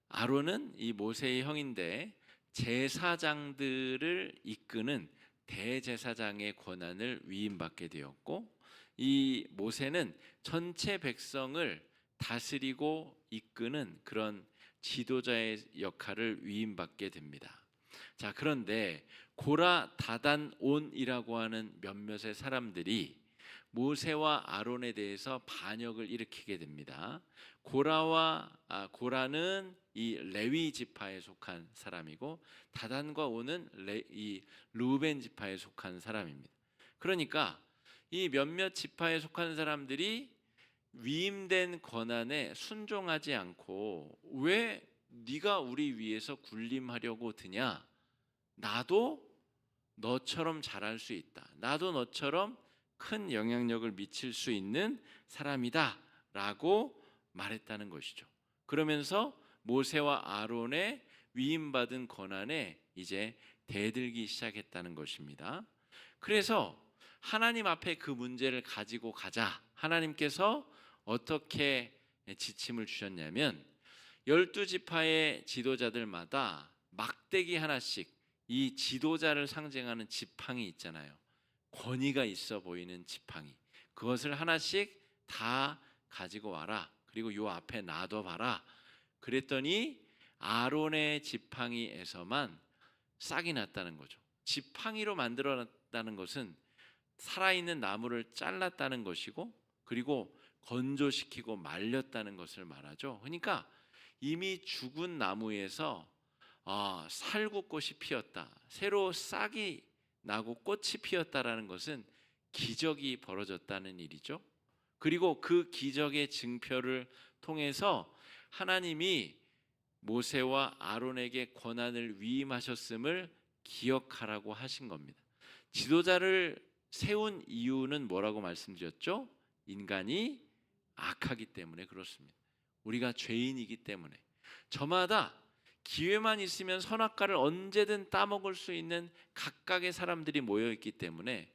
아론은 이 모세의 형인데 제사장들을 이끄는 대제사장의 권한을 위임받게 되었고 이 모세는 전체 백성을 다스리고 이끄는 그런 지도자의 역할을 위임받게 됩니다. 자, 그런데 고라, 다단, 온이라고 하는 몇몇의 사람들이 모세와 아론에 대해서 반역을 일으키게 됩니다. 고라는 이 레위 지파에 속한 사람이고 다단과 온은 이 루벤 지파에 속한 사람입니다. 그러니까 이 몇몇 지파에 속한 사람들이 위임된 권한에 순종하지 않고 왜 네가 우리 위에서 군림하려고 드냐? 나도 너처럼 잘할 수 있다. 나도 너처럼 큰 영향력을 미칠 수 있는 사람이다 라고 말했다는 것이죠. 그러면서 모세와 아론의 위임받은 권한에 이제 대들기 시작했다는 것입니다. 그래서 하나님 앞에 그 문제를 가지고 가자. 하나님께서 어떻게 지침을 주셨냐면 12지파의 지도자들마다 막대기 하나씩 이 지도자를 상징하는 지팡이 있잖아요. 권위가 있어 보이는 지팡이. 그것을 하나씩 다 가지고 와라. 그리고 요 앞에 놔둬봐라. 그랬더니 아론의 지팡이에서만 싹이 났다는 거죠. 지팡이로 만들어놨다는 것은 살아있는 나무를 잘랐다는 것이고, 그리고 건조시키고 말렸다는 것을 말하죠. 그러니까 이미 죽은 나무에서 살구꽃이 피었다, 새로 싹이 나고 꽃이 피었다라는 것은 기적이 벌어졌다는 일이죠. 그리고 그 기적의 증표를 통해서 하나님이 모세와 아론에게 권한을 위임하셨음을 기억하라고 하신 겁니다. 지도자를 세운 이유는 뭐라고 말씀드렸죠? 인간이 악하기 때문에 그렇습니다. 우리가 죄인이기 때문에. 저마다 기회만 있으면 선악과를 언제든 따먹을 수 있는 각각의 사람들이 모여있기 때문에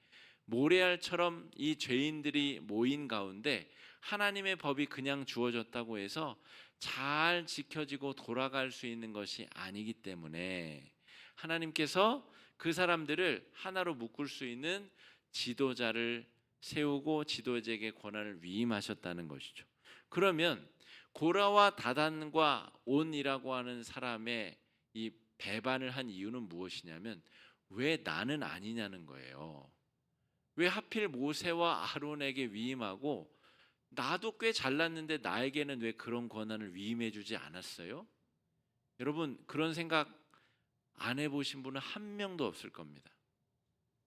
모래알처럼 이 죄인들이 모인 가운데 하나님의 법이 그냥 주어졌다고 해서 잘 지켜지고 돌아갈 수 있는 것이 아니기 때문에 하나님께서 그 사람들을 하나로 묶을 수 있는 지도자를 세우고 지도자에게 권한을 위임하셨다는 것이죠. 그러면 고라와 다단과 온이라고 하는 사람의 이 배반을 한 이유는 무엇이냐면 왜 나는 아니냐는 거예요. 왜 하필 모세와 아론에게 위임하고 나도 꽤 잘났는데 나에게는 왜 그런 권한을 위임해 주지 않았어요? 여러분, 그런 생각 안 해보신 분은 한 명도 없을 겁니다.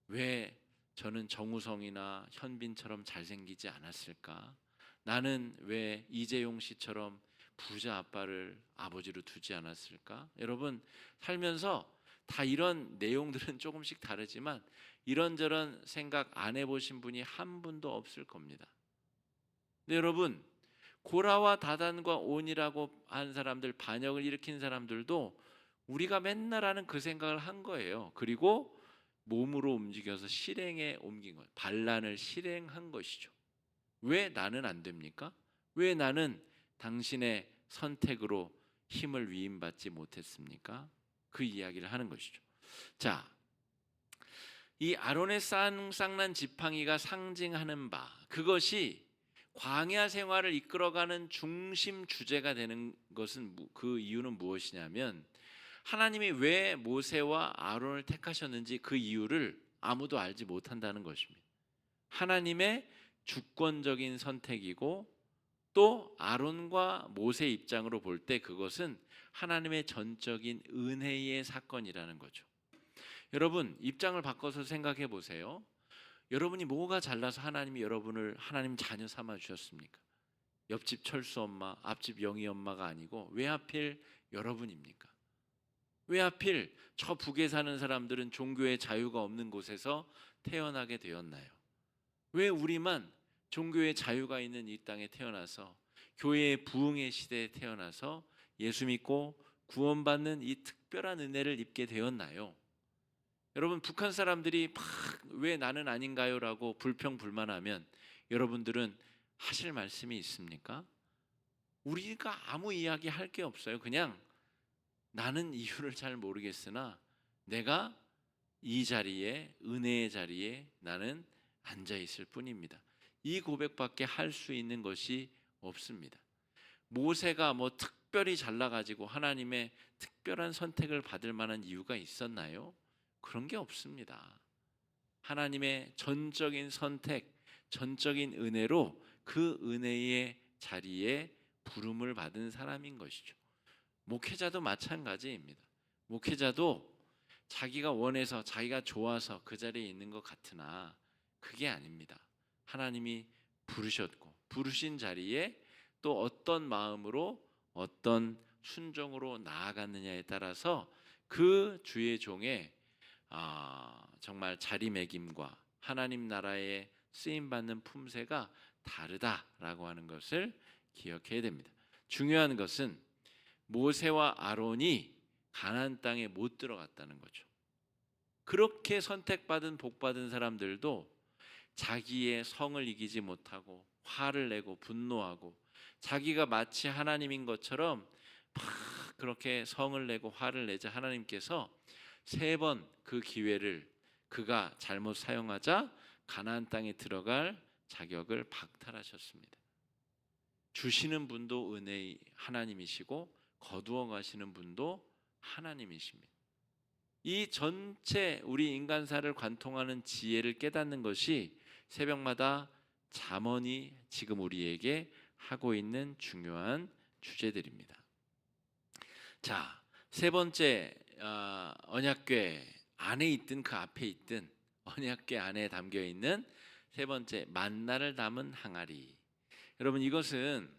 왜 저는 정우성이나 현빈처럼 잘생기지 않았을까? 나는 왜 이재용 씨처럼 부자 아빠를 아버지로 두지 않았을까? 여러분, 살면서 다 이런 내용들은 조금씩 다르지만 이런저런 생각 안 해보신 분이 한 분도 없을 겁니다. 근데 여러분, 고라와 다단과 온이라고 한 사람들, 반역을 일으킨 사람들도 우리가 맨날 하는 그 생각을 한 거예요. 그리고 몸으로 움직여서 실행에 옮긴 거예요. 반란을 실행한 것이죠. 왜 나는 안 됩니까? 왜 나는 당신의 선택으로 힘을 위임받지 못했습니까? 그 이야기를 하는 것이죠. 자, 이 아론의 쌍난 지팡이가 상징하는 바, 그것이 광야 생활을 이끌어가는 중심 주제가 되는 것은 그 이유는 무엇이냐면 하나님이 왜 모세와 아론을 택하셨는지 그 이유를 아무도 알지 못한다는 것입니다. 하나님의 주권적인 선택이고 또 아론과 모세 입장으로 볼 때 그것은 하나님의 전적인 은혜의 사건이라는 거죠. 여러분, 입장을 바꿔서 생각해 보세요. 여러분이 뭐가 잘나서 하나님이 여러분을 하나님 자녀 삼아 주셨습니까? 옆집 철수 엄마, 앞집 영희 엄마가 아니고 왜 하필 여러분입니까? 왜 하필 저 북에 사는 사람들은 종교의 자유가 없는 곳에서 태어나게 되었나요? 왜 우리만 종교의 자유가 있는 이 땅에 태어나서 교회의 부흥의 시대에 태어나서 예수 믿고 구원받는 이 특별한 은혜를 입게 되었나요? 여러분, 북한 사람들이 막 왜 나는 아닌가요? 라고 불평불만하면 여러분들은 하실 말씀이 있습니까? 우리가 아무 이야기 할 게 없어요. 그냥 나는 이유를 잘 모르겠으나 내가 이 자리에, 은혜의 자리에 나는 앉아 있을 뿐입니다. 이 고백밖에 할 수 있는 것이 없습니다. 모세가 뭐 특별히 잘나가지고 하나님의 특별한 선택을 받을 만한 이유가 있었나요? 그런 게 없습니다. 하나님의 전적인 선택, 전적인 은혜로 그 은혜의 자리에 부름을 받은 사람인 것이죠. 목회자도 마찬가지입니다. 목회자도 자기가 원해서, 자기가 좋아서 그 자리에 있는 것 같으나 그게 아닙니다. 하나님이 부르셨고 부르신 자리에 또 어떤 마음으로 어떤 순종으로 나아갔느냐에 따라서 그 주의 종의 정말 자리매김과 하나님 나라에 쓰임받는 품새가 다르다라고 하는 것을 기억해야 됩니다. 중요한 것은 모세와 아론이 가나안 땅에 못 들어갔다는 거죠. 그렇게 선택받은 복받은 사람들도 자기의 성을 이기지 못하고 화를 내고 분노하고 자기가 마치 하나님인 것처럼 막 그렇게 성을 내고 화를 내자 하나님께서 3번 그 기회를 그가 잘못 사용하자 가나안 땅에 들어갈 자격을 박탈하셨습니다. 주시는 분도 은혜의 하나님이시고 거두어 가시는 분도 하나님이십니다. 이 전체 우리 인간사를 관통하는 지혜를 깨닫는 것이 새벽마다 잠언이 지금 우리에게 하고 있는 중요한 주제들입니다. 자, 3번째 언약궤 안에 있든 그 앞에 있든 언약궤 안에 담겨 있는 3번째 만나를 담은 항아리. 여러분, 이것은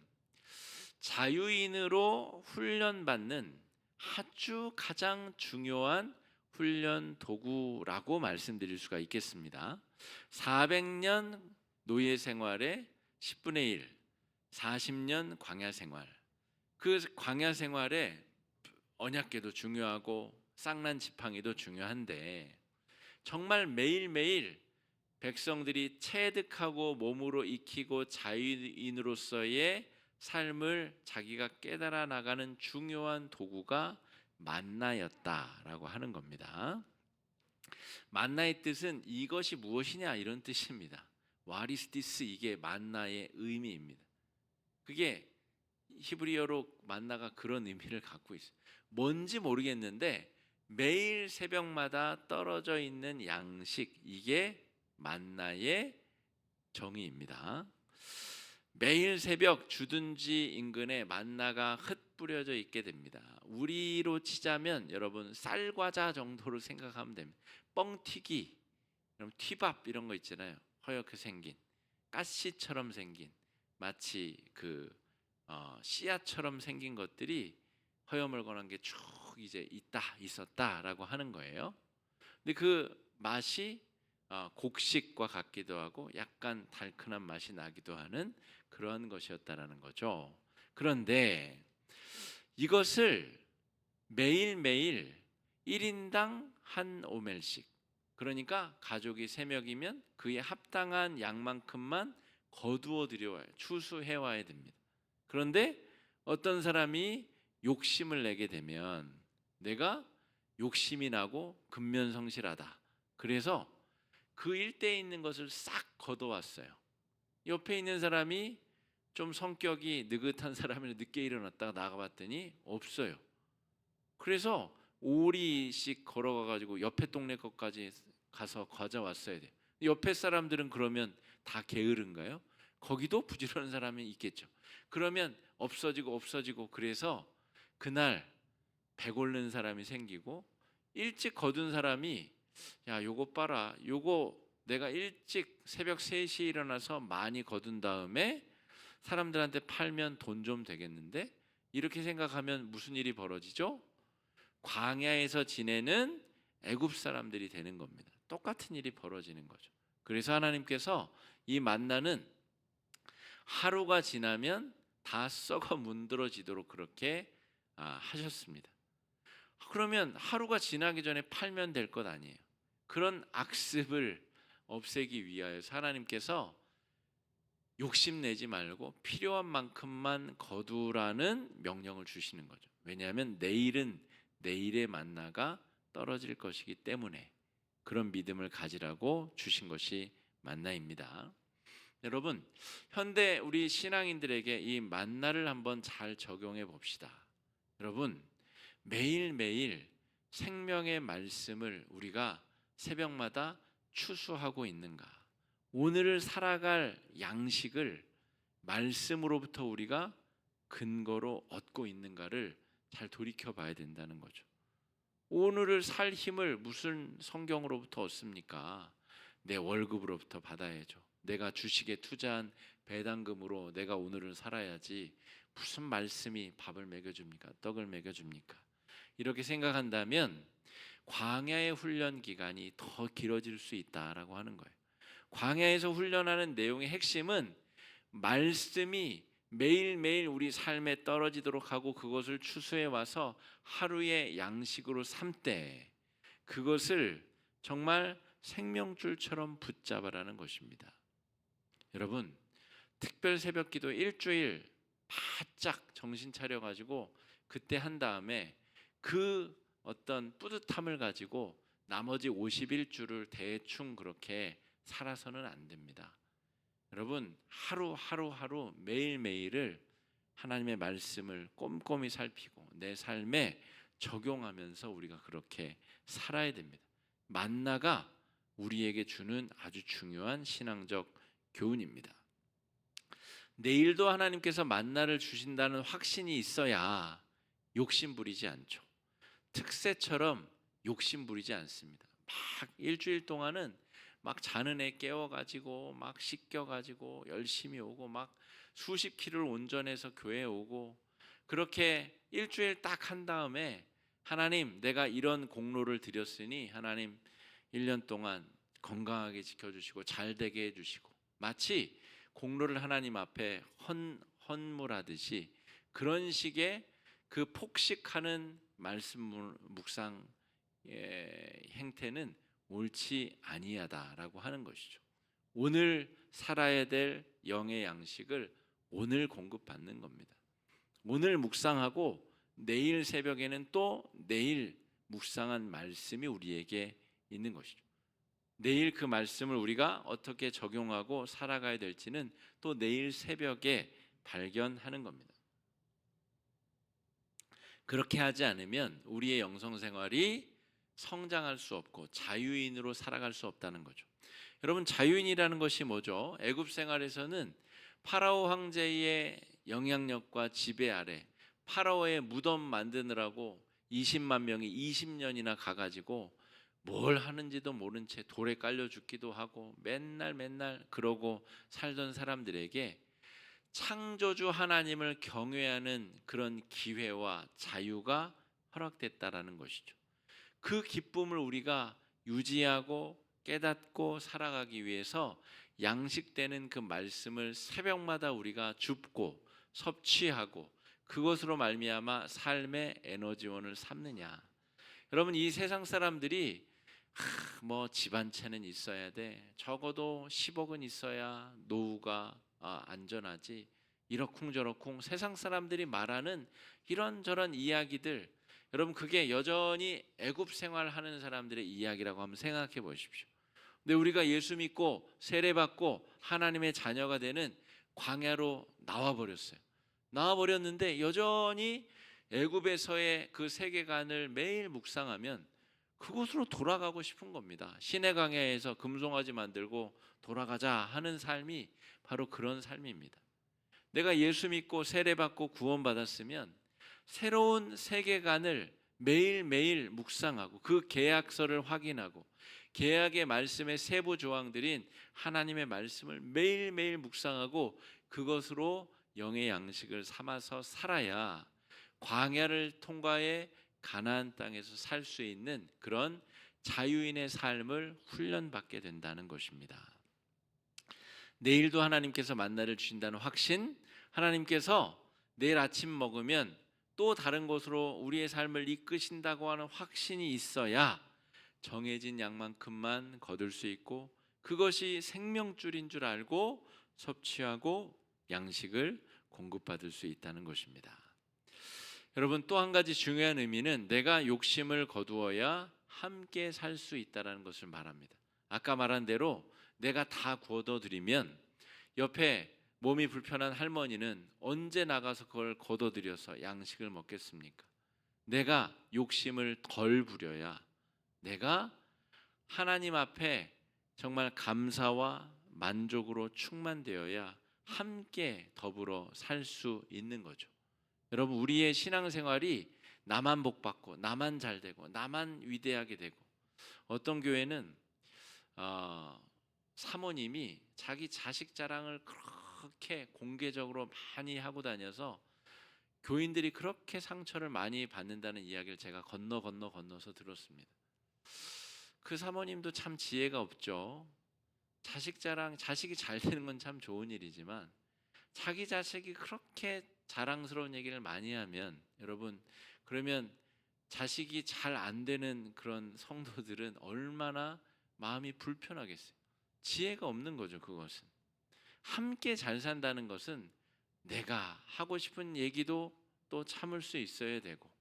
자유인으로 훈련받는 아주 가장 중요한 훈련 도구라고 말씀드릴 수가 있겠습니다. 400년 노예 생활의 10분의 1, 40년 광야 생활. 그 광야 생활에 언약궤도 중요하고 쌍난 지팡이도 중요한데 정말 매일매일 백성들이 체득하고 몸으로 익히고 자유인으로서의 삶을 자기가 깨달아 나가는 중요한 도구가 만나였다라고 하는 겁니다. 만나의 뜻은 이것이 무엇이냐 이런 뜻입니다. What is this? 이게 만나의 의미입니다. 그게 히브리어로 만나가 그런 의미를 갖고 있어요. 뭔지 모르겠는데 매일 새벽마다 떨어져 있는 양식, 이게 만나의 정의입니다. 매일 새벽 주둔지 인근에 만나가 흩뿌려져 있게 됩니다. 우리로 치자면 여러분 쌀과자 정도로 생각하면 됩니다. 뻥튀기, 튀밥 이런 거 있잖아요. 허옇게 생긴 가시처럼 생긴 마치 그 씨앗처럼 생긴 것들이 허여멀건한 게 쭉 이제 있었다라고 하는 거예요. 근데 그 맛이 곡식과 같기도 하고 약간 달큰한 맛이 나기도 하는 그런 것이었다라는 거죠. 그런데 이것을 매일매일 1인당 한 오멜씩, 그러니까 가족이 3명이면 그에 합당한 양만큼만 거두어 들여와야, 추수해 와야 됩니다. 그런데 어떤 사람이 욕심을 내게 되면 내가 욕심이 나고 근면성실하다, 그래서 그 일대에 있는 것을 싹 걷어왔어요. 옆에 있는 사람이 좀 성격이 느긋한 사람이 늦게 일어났다가 나가봤더니 없어요. 그래서 오리씩 걸어가가지고 옆에 동네 것까지 가서 가져왔어야 돼요. 옆에 사람들은 그러면 다 게으른가요? 거기도 부지런한 사람이 있겠죠. 그러면 없어지고 그래서 그날 배고른 사람이 생기고 일찍 거둔 사람이 야 요거 봐라, 요거 내가 일찍 새벽 3시에 일어나서 많이 거둔 다음에 사람들한테 팔면 돈 좀 되겠는데, 이렇게 생각하면 무슨 일이 벌어지죠? 광야에서 지내는 애굽 사람들이 되는 겁니다. 똑같은 일이 벌어지는 거죠. 그래서 하나님께서 이 만나는 하루가 지나면 다 썩어 문드러지도록 그렇게 하셨습니다. 그러면 하루가 지나기 전에 팔면 될 것 아니에요. 그런 악습을 없애기 위하여서 하나님께서 욕심내지 말고 필요한 만큼만 거두라는 명령을 주시는 거죠. 왜냐하면 내일은 내일의 만나가 떨어질 것이기 때문에 그런 믿음을 가지라고 주신 것이 만나입니다. 여러분, 현대 우리 신앙인들에게 이 만나를 한번 잘 적용해 봅시다. 여러분, 매일매일 생명의 말씀을 우리가 새벽마다 추수하고 있는가? 오늘을 살아갈 양식을 말씀으로부터 우리가 근거로 얻고 있는가를 잘 돌이켜 봐야 된다는 거죠. 오늘을 살 힘을 무슨 성경으로부터 얻습니까? 내 월급으로부터 받아야죠. 내가 주식에 투자한 배당금으로 내가 오늘을 살아야지 무슨 말씀이 밥을 먹여줍니까? 떡을 먹여줍니까? 이렇게 생각한다면 광야의 훈련 기간이 더 길어질 수 있다라고 하는 거예요. 광야에서 훈련하는 내용의 핵심은 말씀이 매일매일 우리 삶에 떨어지도록 하고 그것을 추수해 와서 하루의 양식으로 삼되 그것을 정말 생명줄처럼 붙잡아라는 것입니다. 여러분, 특별 새벽기도 일주일 바짝 정신 차려가지고 그때 한 다음에 그 어떤 뿌듯함을 가지고 나머지 51주를 대충 그렇게 살아서는 안 됩니다. 여러분, 하루 매일매일을 하나님의 말씀을 꼼꼼히 살피고 내 삶에 적용하면서 우리가 그렇게 살아야 됩니다. 만나가 우리에게 주는 아주 중요한 신앙적 교훈입니다. 내일도 하나님께서 만나를 주신다는 확신이 있어야 욕심 부리지 않죠. 특세처럼 욕심 부리지 않습니다. 막 일주일 동안은 막 자는 애 깨워가지고 막 씻겨가지고 열심히 오고 막 수십 킬로를 운전해서 교회 오고 그렇게 일주일 딱 한 다음에 하나님, 내가 이런 공로를 드렸으니 하나님 1년 동안 건강하게 지켜주시고 잘 되게 해주시고, 마치 공로를 하나님 앞에 헌물하듯이 그런 식의 그 폭식하는 말씀 묵상 행태는 옳지 아니하다라고 하는 것이죠. 오늘 살아야 될 영의 양식을 오늘 공급받는 겁니다. 오늘 묵상하고 내일 새벽에는 또 내일 묵상한 말씀이 우리에게 있는 것이죠. 내일 그 말씀을 우리가 어떻게 적용하고 살아가야 될지는 또 내일 새벽에 발견하는 겁니다. 그렇게 하지 않으면 우리의 영성 생활이 성장할 수 없고 자유인으로 살아갈 수 없다는 거죠. 여러분, 자유인이라는 것이 뭐죠? 애굽 생활에서는 파라오 황제의 영향력과 지배 아래 파라오의 무덤 만드느라고 20만 명이 20년이나 가가지고 뭘 하는지도 모른 채 돌에 깔려 죽기도 하고 맨날 그러고 살던 사람들에게 창조주 하나님을 경외하는 그런 기회와 자유가 허락됐다라는 것이죠. 그 기쁨을 우리가 유지하고 깨닫고 살아가기 위해서 양식되는 그 말씀을 새벽마다 우리가 줍고 섭취하고 그것으로 말미암아 삶의 에너지원을 삼느냐. 여러분, 이 세상 사람들이 뭐 집안채는 있어야 돼, 적어도 10억은 있어야 노후가 안전하지, 이러쿵저러쿵 세상 사람들이 말하는 이런저런 이야기들, 여러분 그게 여전히 애굽 생활하는 사람들의 이야기라고 한번 생각해 보십시오. 근데 우리가 예수 믿고 세례받고 하나님의 자녀가 되는 광야로 나와버렸어요. 나와버렸는데 여전히 애굽에서의 그 세계관을 매일 묵상하면 그곳으로 돌아가고 싶은 겁니다. 시내 광야에서 금송아지 만들고 돌아가자 하는 삶이 바로 그런 삶입니다. 내가 예수 믿고 세례받고 구원받았으면 새로운 세계관을 매일매일 묵상하고 그 계약서를 확인하고 계약의 말씀의 세부 조항들인 하나님의 말씀을 매일매일 묵상하고 그것으로 영의 양식을 삼아서 살아야 광야를 통과해 가나안 땅에서 살 수 있는 그런 자유인의 삶을 훈련받게 된다는 것입니다. 내일도 하나님께서 만나를 주신다는 확신, 하나님께서 내일 아침 먹으면 또 다른 곳으로 우리의 삶을 이끄신다고 하는 확신이 있어야 정해진 양만큼만 거둘 수 있고 그것이 생명줄인 줄 알고 섭취하고 양식을 공급받을 수 있다는 것입니다. 여러분, 또 한 가지 중요한 의미는 내가 욕심을 거두어야 함께 살 수 있다는 것을 말합니다. 아까 말한 대로 내가 다 거둬들이면 옆에 몸이 불편한 할머니는 언제 나가서 그걸 거둬들여서 양식을 먹겠습니까? 내가 욕심을 덜 부려야, 내가 하나님 앞에 정말 감사와 만족으로 충만되어야 함께 더불어 살 수 있는 거죠. 여러분, 우리의 신앙생활이 나만 복받고 나만 잘되고 나만 위대하게 되고, 어떤 교회는 사모님이 자기 자식 자랑을 그렇게 공개적으로 많이 하고 다녀서 교인들이 그렇게 상처를 많이 받는다는 이야기를 제가 건너서 들었습니다. 그 사모님도 참 지혜가 없죠. 자식 자랑, 자식이 잘 되는 건 참 좋은 일이지만 자기 자식이 그렇게 자랑스러운 얘기를 많이 하면, 여러분, 그러면 자식이 잘 안 되는 그런 성도들은 얼마나 마음이 불편하겠어요. 지혜가 없는 거죠. 그것은 함께 잘 산다는 것은 내가 하고 싶은 얘기도 또 참을 수 있어야 되고,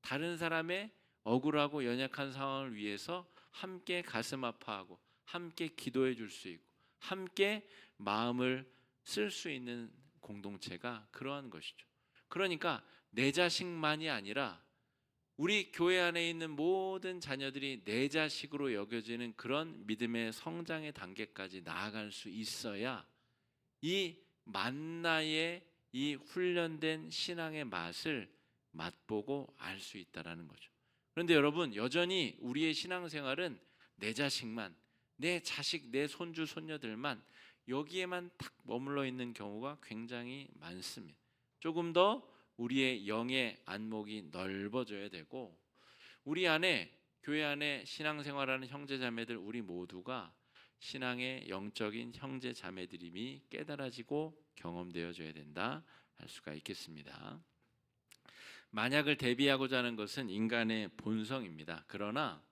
다른 사람의 억울하고 연약한 상황을 위해서 함께 가슴 아파하고 함께 기도해 줄 수 있고 함께 마음을 쓸 수 있는 공동체가 그러한 것이죠. 그러니까 내 자식만이 아니라 우리 교회 안에 있는 모든 자녀들이 내 자식으로 여겨지는 그런 믿음의 성장의 단계까지 나아갈 수 있어야 이 만나의 이 훈련된 신앙의 맛을 맛보고 알 수 있다라는 거죠. 그런데 여러분, 여전히 우리의 신앙생활은 내 자식만, 내 자식, 내 손주, 손녀들만 여기에만 딱 머물러 있는 경우가 굉장히 많습니다. 조금 더 우리의 영의 안목이 넓어져야 되고, 우리 안에, 교회 안에 신앙생활하는 형제자매들 우리 모두가 신앙의 영적인 형제자매들임이 깨달아지고 경험되어져야 된다 할 수가 있겠습니다. 만약을 대비하고자 하는 것은 인간의 본성입니다. 그러나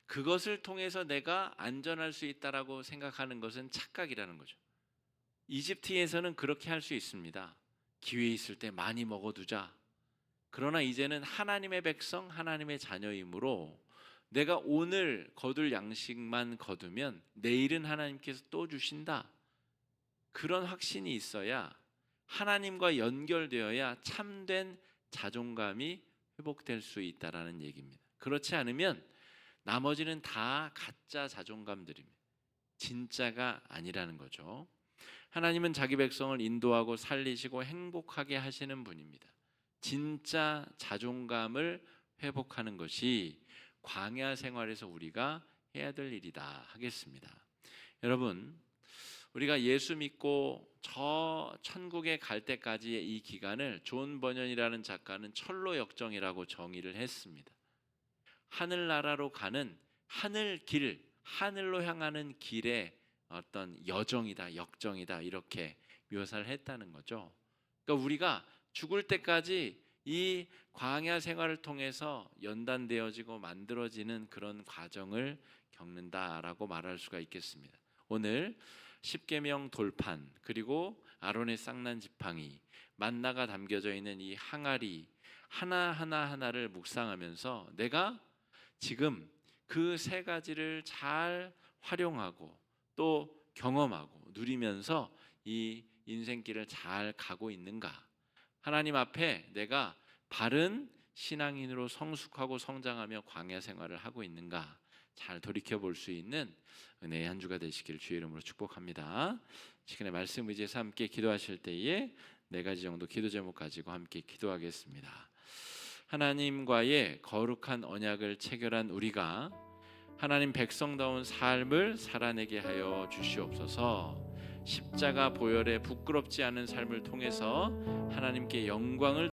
그것을 통해서 내가 안전할 수 있다라고 생각하는 것은 착각이라는 거죠. 이집트에서는 그렇게 할 수 있습니다. 기회 있을 때 많이 먹어두자. 그러나 이제는 하나님의 백성, 하나님의 자녀이므로 내가 오늘 거둘 양식만 거두면 내일은 하나님께서 또 주신다. 그런 확신이 있어야, 하나님과 연결되어야 참된 자존감이 회복될 수 있다라는 얘기입니다. 그렇지 않으면 나머지는 다 가짜 자존감들입니다. 진짜가 아니라는 거죠. 하나님은 자기 백성을 인도하고 살리시고 행복하게 하시는 분입니다. 진짜 자존감을 회복하는 것이 광야 생활에서 우리가 해야 될 일이다 하겠습니다. 여러분, 우리가 예수 믿고 저 천국에 갈 때까지의 이 기간을 존 버년이라는 작가는 철로 역정이라고 정의를 했습니다. 하늘나라로 가는 하늘길, 하늘로 향하는 길의 어떤 여정이다, 역정이다, 이렇게 묘사를 했다는 거죠. 그러니까 우리가 죽을 때까지 이 광야 생활을 통해서 연단되어지고 만들어지는 그런 과정을 겪는다라고 말할 수가 있겠습니다. 오늘 십계명 돌판, 그리고 아론의 쌍난 지팡이, 만나가 담겨져 있는 이 항아리 하나하나를 묵상하면서 내가 지금 그 세 가지를 잘 활용하고 또 경험하고 누리면서 이 인생길을 잘 가고 있는가? 하나님 앞에 내가 바른 신앙인으로 성숙하고 성장하며 광야 생활을 하고 있는가? 잘 돌이켜볼 수 있는 은혜의 한 주가 되시길 주의 이름으로 축복합니다. 시간에 말씀 의지해서 함께 기도하실 때에 네 가지 정도 기도 제목 가지고 함께 기도하겠습니다. 하나님과의 거룩한 언약을 체결한 우리가 하나님 백성다운 삶을 살아내게 하여 주시옵소서. 십자가 보혈에 부끄럽지 않은 삶을 통해서 하나님께 영광을